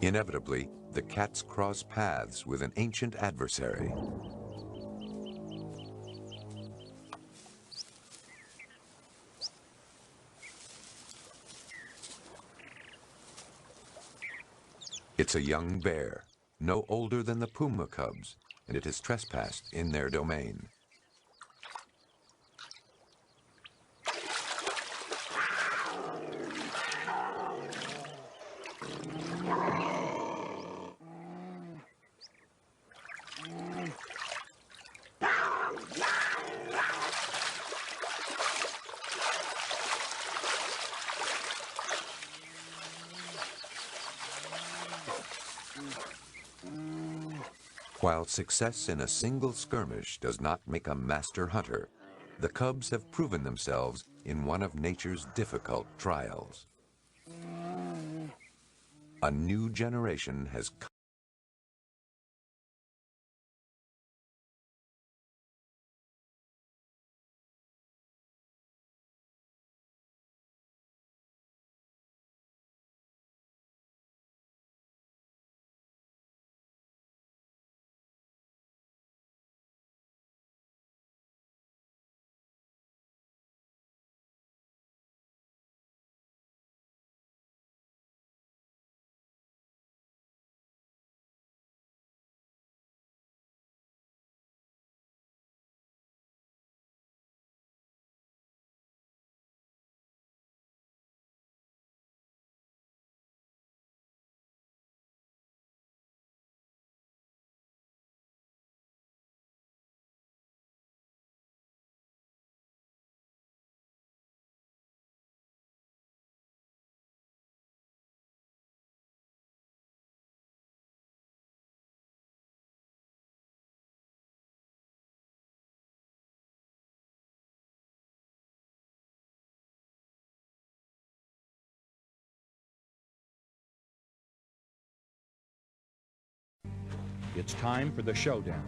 Inevitably, the cats cross paths with an ancient adversary. It's a young bear, no older than the puma cubs, and it has trespassed in their domain. While success in a single skirmish does not make a master hunter, the cubs have proven themselves in one of nature's difficult trials. A new generation has come. It's time for the showdown.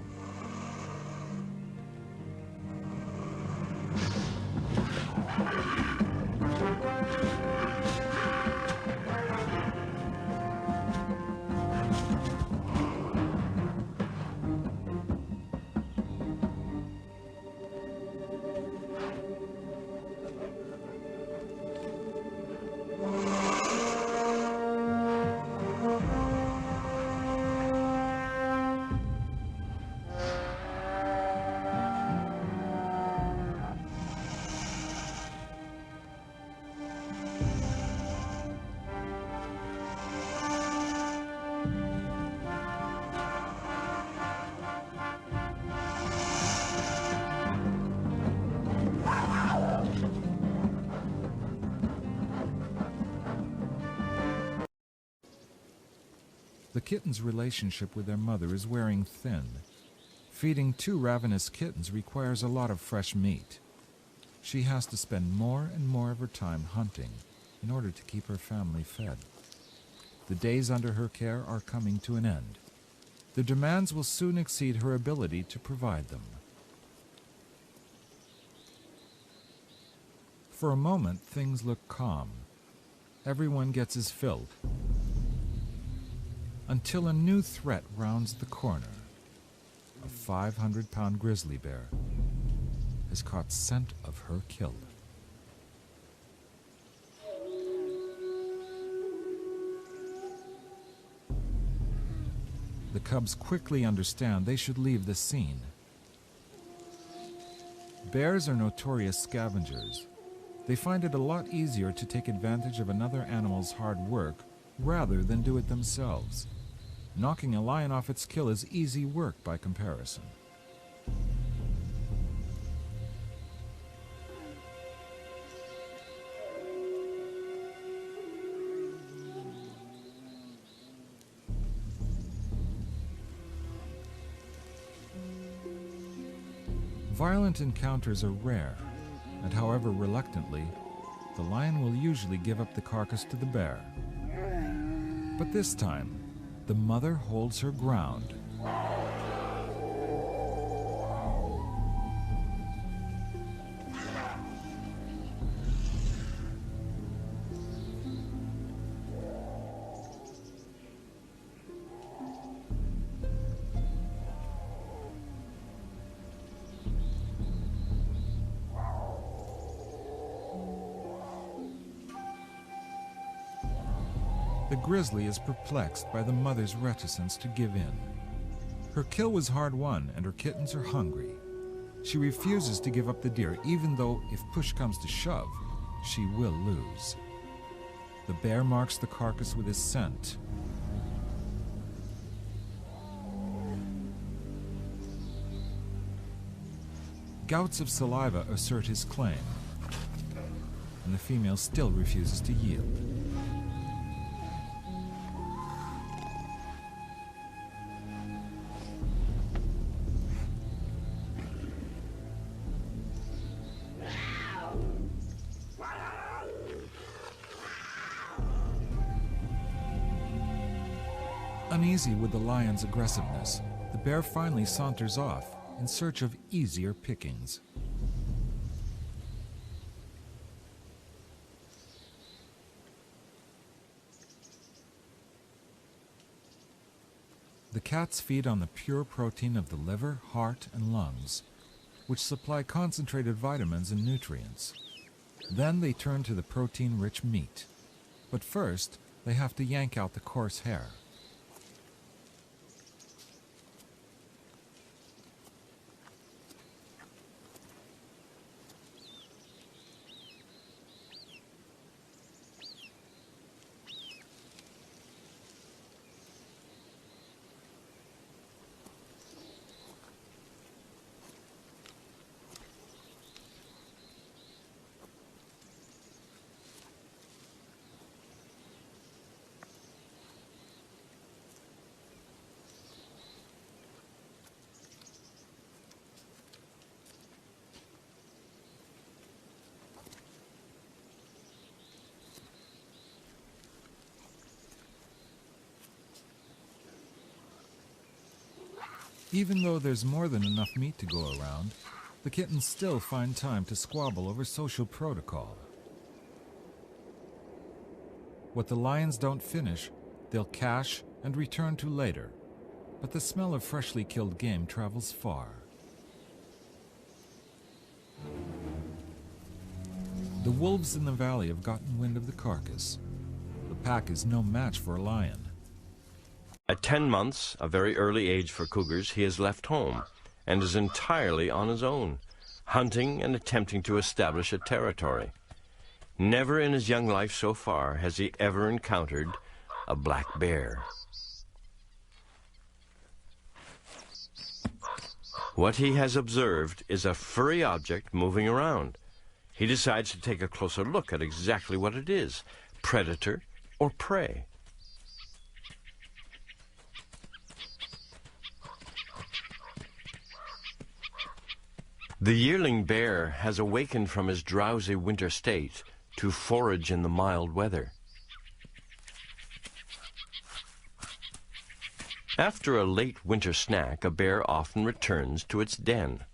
The kitten's relationship with their mother is wearing thin. Feeding 2 ravenous kittens requires a lot of fresh meat. She has to spend more and more of her time hunting in order to keep her family fed. The days under her care are coming to an end. The demands will soon exceed her ability to provide them. For a moment, things look calm. Everyone gets his fill, until a new threat rounds the corner. A 500-pound grizzly bear has caught scent of her kill. The cubs quickly understand they should leave the scene. Bears are notorious scavengers. They find it a lot easier to take advantage of another animal's hard work rather than do it themselves. Knocking a lion off its kill is easy work by comparison. Violent encounters are rare, and however reluctantly, the lion will usually give up the carcass to the bear. But this time, the mother holds her ground. the grizzly is perplexed by the mother's reticence to give in. Her kill was hard won and her kittens are hungry. She refuses to give up the deer, even though if push comes to shove, she will lose. The bear marks the carcass with his scent. Gouts of saliva assert his claim, and the female still refuses to yield. Uneasy with the lion's aggressiveness, the bear finally saunters off in search of easier pickings. The cats feed on the pure protein of the liver, heart, and lungs, which supply concentrated vitamins and nutrients. Then they turn to the protein-rich meat. But first, they have to yank out the coarse hair. Even though there's more than enough meat to go around, the kittens still find time to squabble over social protocol. What the lions don't finish, they'll cache and return to later, but the smell of freshly killed game travels far. The wolves in the valley have gotten wind of the carcass. The pack is no match for a lion. At 10 months, a very early age for cougars, he has left home and is entirely on his own, hunting and attempting to establish a territory. Never in his young life so far has he ever encountered a black bear. What he has observed is a furry object moving around. He decides to take a closer look at exactly what it is, predator or prey. The yearling bear has awakened from his drowsy winter state to forage in the mild weather. After a late winter snack, a bear often returns to its den.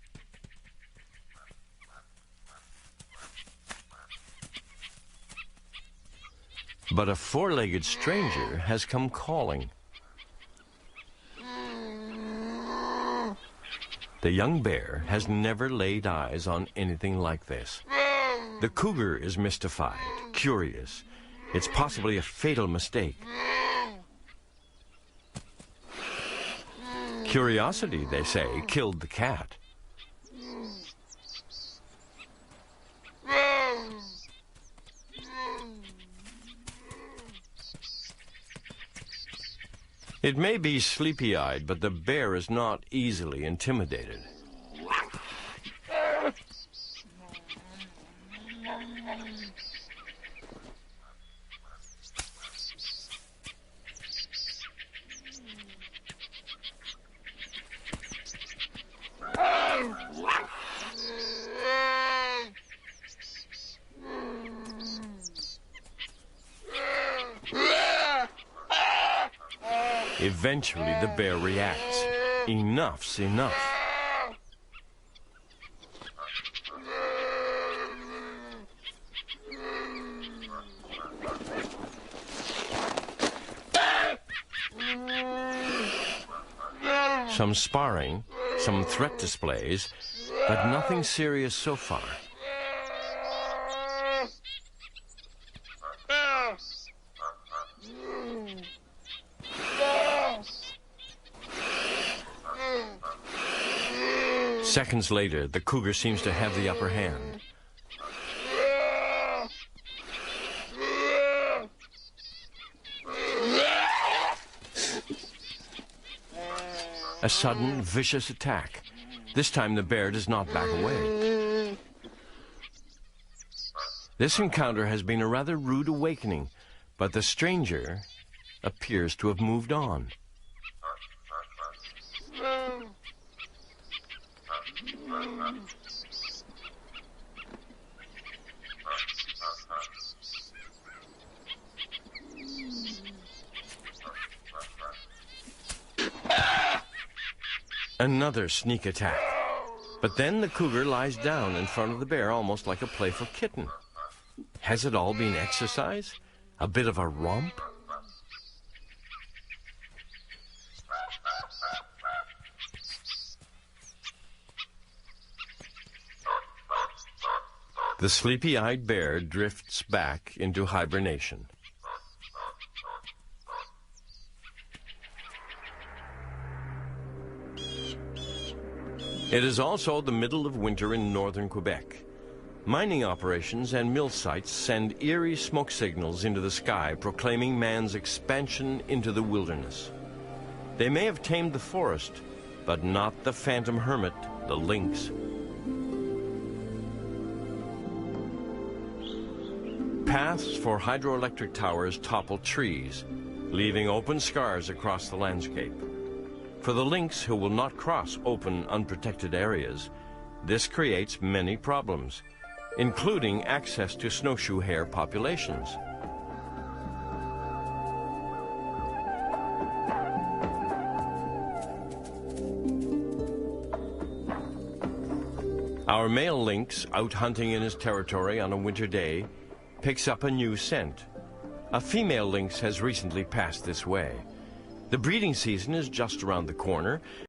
But a four-legged stranger has come calling. The young bear has never laid eyes on anything like this. The cougar is mystified, curious. It's possibly a fatal mistake. Curiosity, they say, killed the cat. It may be sleepy-eyed, but the bear is not easily intimidated. Eventually, the bear reacts. Enough's enough. Some sparring, some threat displays, but nothing serious so far. Seconds later, the cougar seems to have the upper hand. A sudden, vicious attack. This time the bear does not back away. This encounter has been a rather rude awakening, but the stranger appears to have moved on. Another sneak attack. But then the cougar lies down in front of the bear almost like a playful kitten. Has it all been exercise? A bit of a romp? The sleepy-eyed bear drifts back into hibernation. It is also the middle of winter in northern Quebec. Mining operations and mill sites send eerie smoke signals into the sky proclaiming man's expansion into the wilderness. They may have tamed the forest, but not the phantom hermit, the lynx. Paths for hydroelectric towers topple trees, leaving open scars across the landscape. For the lynx who will not cross open, unprotected areas, this creates many problems, including access to snowshoe hare populations. Our male lynx, out hunting in his territory on a winter day, picks up a new scent. A female lynx has recently passed this way. The breeding season is just around the corner,